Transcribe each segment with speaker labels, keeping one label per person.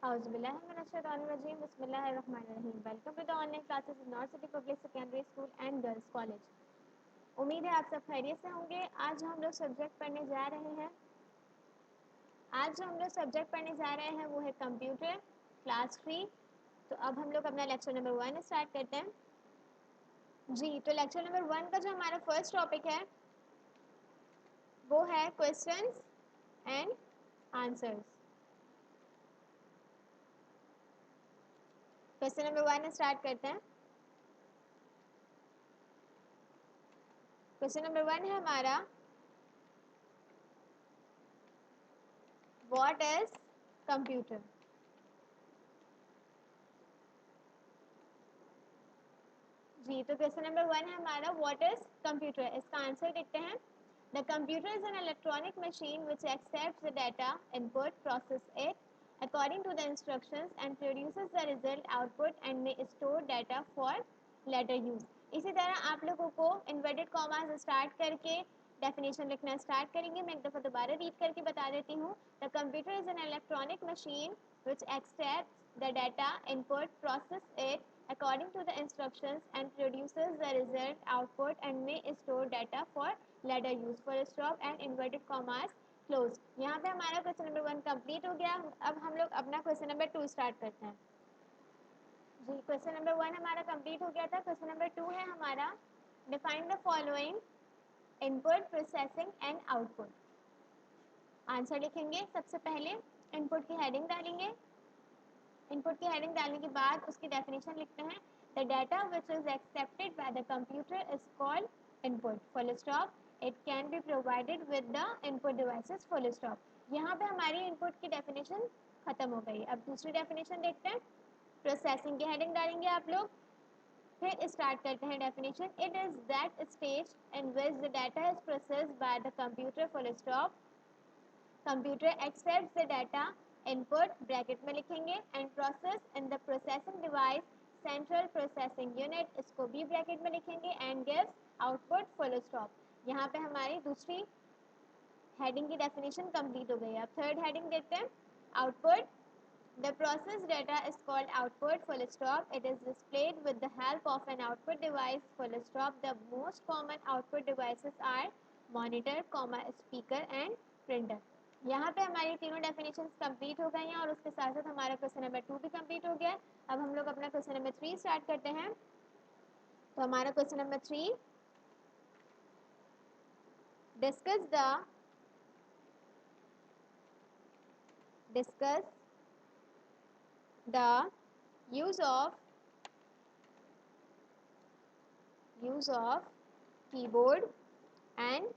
Speaker 1: Auzubillahiminash-shaytanir-rajim. Bismillahir-rahmanir-rahim. Welcome to the online classes in North City Public Secondary School and Girls College. उम्मीद है आप सब खैरियत से होंगे। आज जो हम लोग सब्जेक्ट पढ़ने जा रहे हैं वो है कंप्यूटर क्लास 3। तो अब हम लोग अपना लेक्चर नंबर 1 स्टार्ट करते हैं। जी, तो लेक्चर नंबर 1 का जो हमारा फर्स्ट टॉपिक है वो है questions and answers. Question number 1 start करते हैं। क्वेश्चन नंबर 1 है हमारा, व्हाट इज कंप्यूटर। जी, तो क्वेश्चन नंबर 1 है हमारा, व्हाट इज कंप्यूटर। इसका आंसर देखते हैं। The computer is an electronic machine which accepts the data input, process it according to the instructions and produces the result output and may store data for later use। इसी तरह आप लोगों को inverted commas start करके definition लिखना start करेंगे। मैं एक दफ़ा दोबारा रीड करके बता देती हूँ। The computer is an electronic machine which accepts the data input, process it according to the instructions and produces the result output and may store data for later use। for stop and inverted commas close. यहाँ पे हमारा question number 1 complete हो गया। अब हम लोग अपना question number 2 start करते हैं। जी, क्वेश्चन नंबर 1 हमारा कंप्लीट हो गया था। क्वेश्चन नंबर 2 है हमारा, define the following input, processing and output. Answer लिखेंगे। सबसे पहले इनपुट की हेडिंग डालेंगे। इनपुट की हेडिंग डालने के बाद उसकी डेफिनेशन लिखते हैं। The data which is accepted by the computer is called input, full stop. It can be provided with the input devices, full stop. यहाँ पे हमारी इनपुट की डेफिनेशन खत्म हो गई। अब दूसरी डेफिनेशन देखते हैं। प्रोसेसिंग की हेडिंग डालेंगे आप लोग, फिर स्टार्ट करते हैं definition. It is that stage in which the data is processed by the computer, full stop. Computer accepts the data input, bracket में लिखेंगे, and process in the processing device, central processing unit, इसको भी bracket में लिखेंगे, and gives output, full stop. यहाँ पे हमारी दूसरी हेडिंग की डेफिनेशन कंप्लीट हो गई। अब थर्ड हेडिंग देखते हैं। Output, the process data is called output, full stop. It is displayed with the help of an output device, full stop. The most common output devices are monitor, speaker and printer. यहाँ पे हमारी तीनों definitions complete हो गई हैं और उसके साथ साथ हमारा क्वेश्चन नंबर 2 भी कंप्लीट हो गया। अब हम लोग अपना क्वेश्चन नंबर 3 स्टार्ट करते हैं। तो हमारा question number 3, discuss the use of keyboard and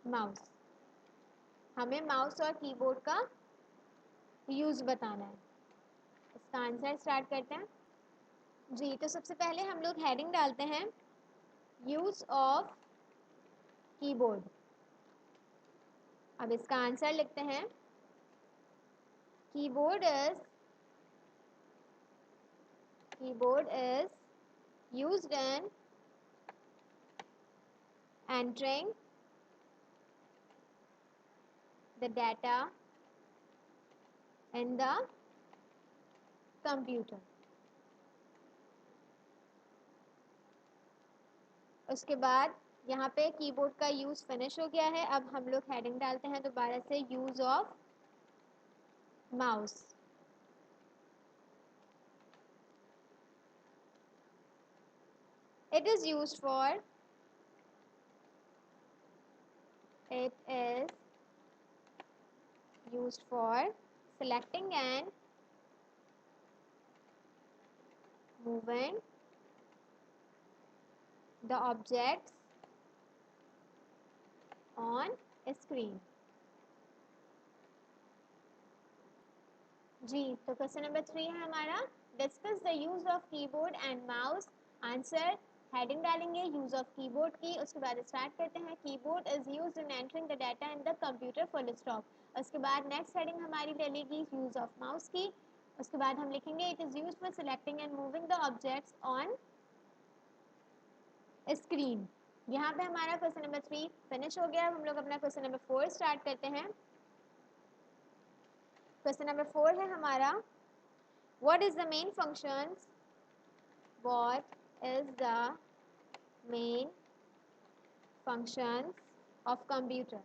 Speaker 1: mouse. हमें माउस और कीबोर्ड का यूज बताना है। इसका आंसर स्टार्ट करते हैं। जी, तो सबसे पहले हम लोग हेडिंग डालते हैं, यूज ऑफ कीबोर्ड। अब इसका आंसर लिखते हैं। Keyboard is used in entering the data in the computer। उसके बाद यहाँ पे कीबोर्ड का यूज फिनिश हो गया है। अब हम लोग हेडिंग डालते हैं दोबारा से, use of mouse. It is used for selecting and moving the objects on screen। जी, तो क्वेश्चन नंबर 3 है हमारा, discuss the use of keyboard and mouse. Answer, heading डालेंगे यूज ऑफ कीबोर्ड की, उसके बाद स्टार्ट करते हैं। Keyboard is used in entering the data in the computer, full stop. उसके बाद नेक्स्ट हेडिंग हमारी डलेगी यूज ऑफ माउस की। उसके बाद हम लिखेंगे, it is used for selecting and moving the objects on screen. यहाँ पे हमारा क्वेश्चन नंबर 3 फिनिश हो गया। हम लोग अपना क्वेश्चन नंबर 4 स्टार्ट करते हैं। क्वेश्चन नंबर 4 है हमारा, what is the main functions, what is the main functions of computer.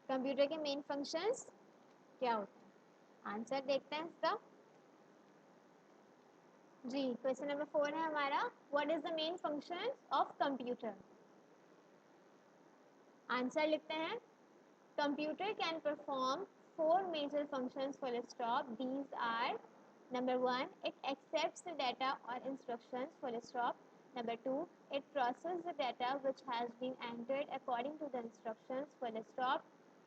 Speaker 1: Computer के मेन फंक्शंस क्या होते हैं? आंसर देखते हैं इसका। जी, क्वेश्चन नंबर 4 है हमारा, what is the main function of computer. Answer लिखते हैं, computer can perform 4 major functions full stop. These are number 1, it accepts the data or instructions full stop. Number 2, it processes the data which has been entered according to the instructions full stop.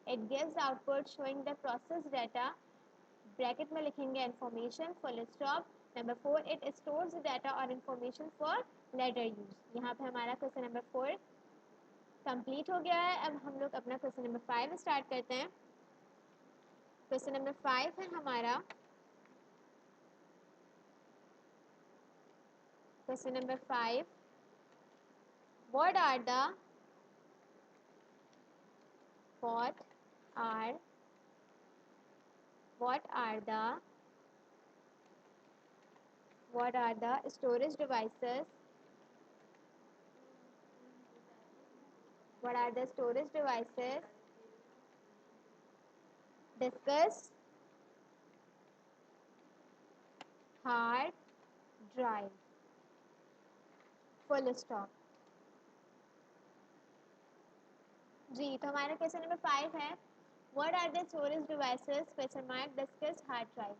Speaker 1: It gives output showing the processed data, bracket में लिखेंगे information full stop. Number 4, it stores data और information for letter use. यहाँ पे हमारा question number 4 complete हो गया है। अब हम लोग अपना क्वेश्चन नंबर 5 स्टार्ट करते हैं। क्वेश्चन नंबर 5 है हमारा, question number 5, what are the what are the storage devices, what are the storage devices discuss hard drive, full stop। जी, तो हमारा क्वेश्चन नंबर 5 है, what are the storage devices question mark discuss hard drive.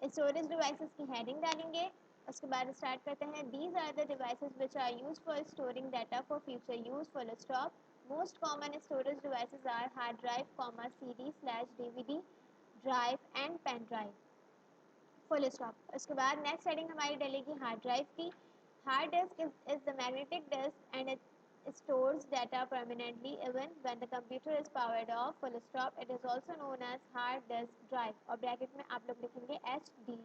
Speaker 1: Storage devices की heading डालेंगे, उसके बाद start करते हैं। These are the devices which are used for storing data for future use, full stop. Most common storage devices are hard drive, comma CD/DVD drive and pen drive, full stop. उसके बाद next heading हमारी डलेगी hard drive की। Hard disk is the magnetic disk and it stores data permanently even when the computer is powered off, full stop. It is also known as hard disk drive, और bracket में आप लोग लिखेंगे HDD।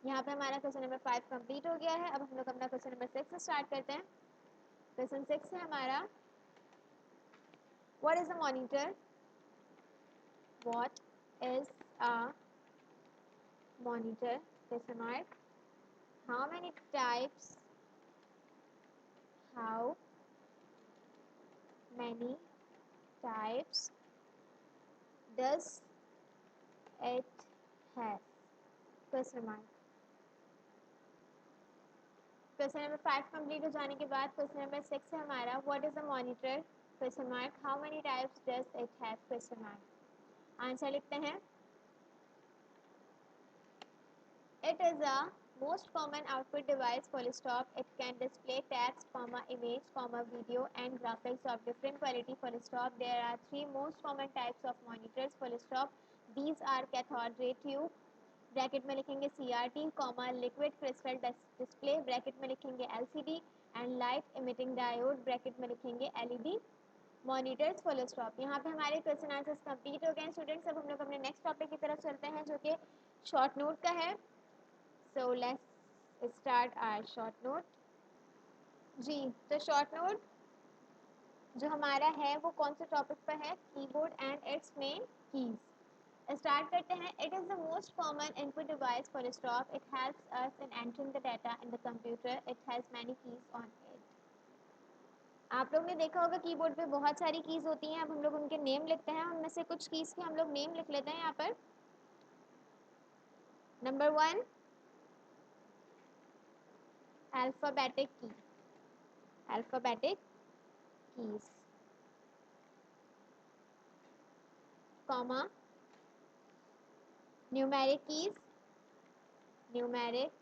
Speaker 1: यहाँ पे हमारा question number 5 complete हो गया है। अब हम लोग अपना क्वेश्चन नंबर 6 स्टार्ट करते हैं। क्वेश्चन 6 है हमारा, what is a monitor, what is a monitor, question mark, how many types, how many types does it have, question mark। Question number 5 complete हो जाने के बाद क्वेश्चन नंबर 6 है हमारा, what is a monitor, question mark, how many types does it have, question mark. Answer लिखते हैं, it is a most common output device, full stop. It can display text, comma, image, comma, video and graphics of different quality, full stop. There are 3 most common types of monitors, full stop. These are cathode ray tube, bracket में लिखेंगे CRT, comma, liquid crystal display, bracket में लिखेंगे LCD and light emitting diode, bracket में लिखेंगे LED monitors, full stop. यहाँ पे हमारे question answers complete हो गए हैं स्टूडेंट्स। अब हम लोग अपने नेक्स्ट टॉपिक की तरफ चलते हैं जो कि शॉर्ट नोट का है। So let's start our short note। जी, तो शॉर्ट नोट जो हमारा है वो कौन से टॉपिक पर है, keyboard and it's main keys. Start करते हैं। It is the most common input device for stop. It helps us in entering the data in the computer. It has many keys on it. आप लोग ने देखा होगा keyboard पे बहुत सारी कीज होती हैं। अब हम लोग उनके नेम लिखते हैं। उनमें से कुछ कीज के हम लोग नेम लिख लेते हैं यहाँ पर। नंबर 1, अल्फ़ाबेटिक की, alphabetic keys, comma, numeric keys, numeric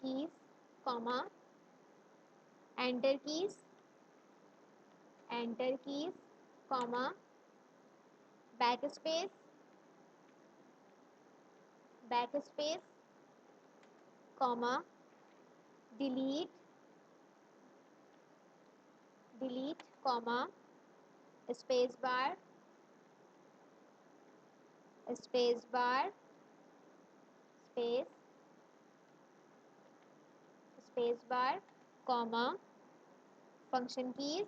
Speaker 1: keys, comma, enter keys, enter keys, comma, back space, back space, comma, delete, delete, comma, space bar, space bar, space, space bar, comma, function keys,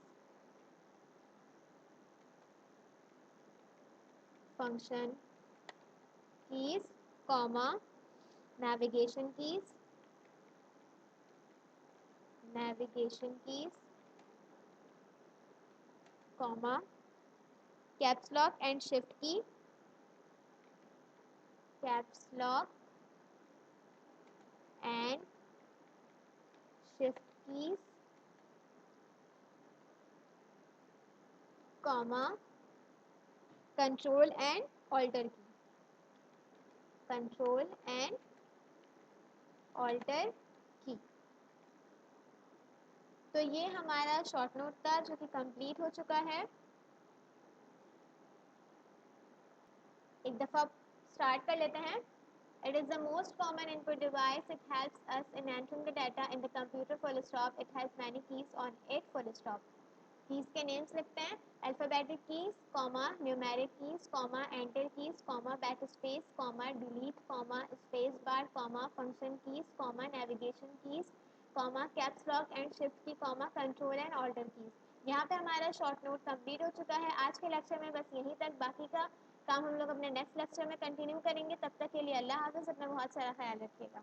Speaker 1: function keys, comma, navigation keys, comma, caps lock and shift key, caps lock and shift keys, comma, control and alter key, control and alter key। तो ये हमारा short note था जो कि complete हो चुका है। एक दफ़ा स्टार्ट कर लेते हैं। It is the most common input device. It helps us in entering the data in the computer full stop. It has many keys on it full stop. Keys के names लिखते हैं। Alphabetic keys, comma, numeric keys, comma, enter keys, comma, backspace, comma, delete, comma, space bar, comma, function keys, comma, navigation keys, comma, caps lock and shift key, comma, control and alter keys। यहाँ पे हमारा short note complete हो चुका है। आज के lecture में बस यहीं तक, बाकी का काम हम लोग अपने नेक्स्ट लेक्चर में कंटिन्यू करेंगे। तब तक के लिए अल्लाह हाफ़िज़, अपना बहुत सारा ख्याल रखिएगा।